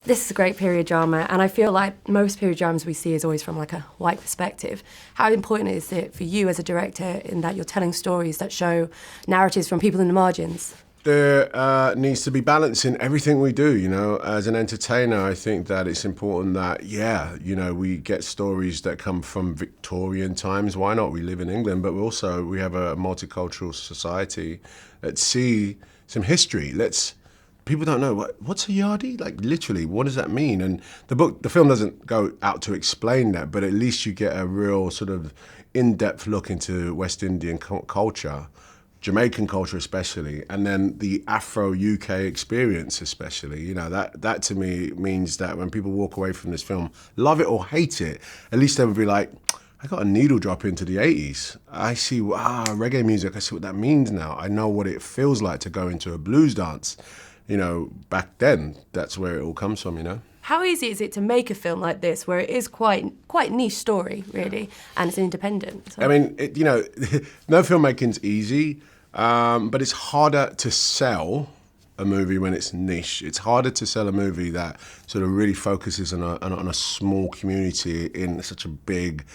This is a great period drama, and I feel like most period dramas we see is always from like a white perspective. How important is it for you as a director in that you're telling stories that show narratives from people in the margins? There needs to be balance in everything we do, you know. As an entertainer, I think that it's important that, we get stories that come from Victorian times. Why not? We live in England, but we have a multicultural society. Let's see some history. People don't know what's a Yardie? Like, literally, what does that mean? And the film doesn't go out to explain that, but at least you get a real sort of in-depth look into West Indian culture, Jamaican culture especially, and then the Afro-UK experience especially. You know, that to me means that when people walk away from this film, love it or hate it, at least they would be like, I got a needle drop into the 80s. I see, reggae music, I see what that means now. I know what it feels like to go into a blues dance. You know, back then, that's where it all comes from, you know? How easy is it to make a film like this, where it is quite niche story, really, and it's independent? So. I mean, no filmmaking's easy, but it's harder to sell a movie when it's niche. It's harder to sell a movie that sort of really focuses on a small community in such a big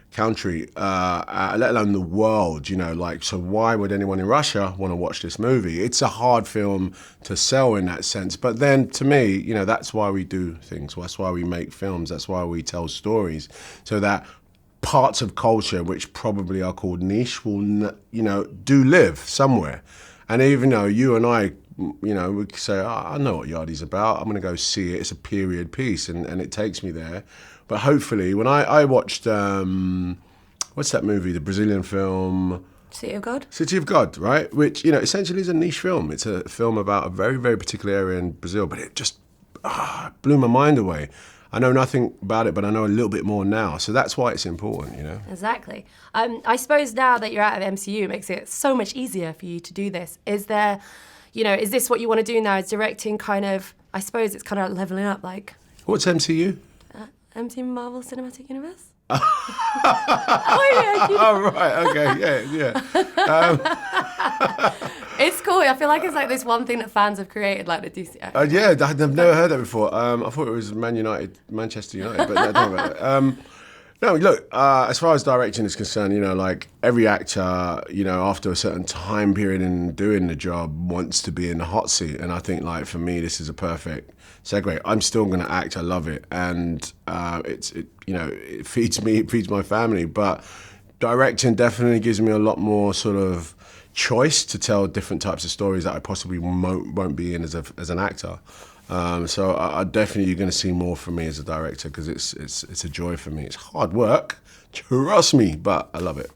country, let alone the world, you know, like, so why would anyone in Russia want to watch this movie? It's a hard film to sell in that sense, but then to me, you know, that's why we do things, that's why we make films, that's why we tell stories, so that parts of culture which probably are called niche will, do live somewhere. And even though you and I, you know, we could say, I know what Yardie's about, I'm going to go see it, it's a period piece, and it takes me there. But hopefully, when I watched, what's that movie, the Brazilian film? City of God? City of God, right? Which, you know, essentially is a niche film. It's a film about a very, very particular area in Brazil, but it just blew my mind away. I know nothing about it, but I know a little bit more now. So that's why it's important, you know? Exactly. I suppose now that you're out of MCU, it makes it so much easier for you to do this. Is this what you want to do now? Is directing kind of, I suppose it's kind of leveling up, like... What's MCU? MCU, Marvel Cinematic Universe? Oh, right, okay, yeah. It's cool. I feel like it's like this one thing that fans have created, like the DC. Yeah, I've never heard that before. I thought it was Manchester United, but don't worry about it. No, look, as far as directing is concerned, you know, like every actor, you know, after a certain time period in doing the job wants to be in the hot seat. And I think, like, for me, this is a perfect segue. I'm still going to act. I love it. And it feeds me, it feeds my family. But directing definitely gives me a lot more sort of choice to tell different types of stories that I possibly won't be in as an actor. So I definitely, you're going to see more from me as a director, because it's a joy for me. It's hard work, trust me, but I love it.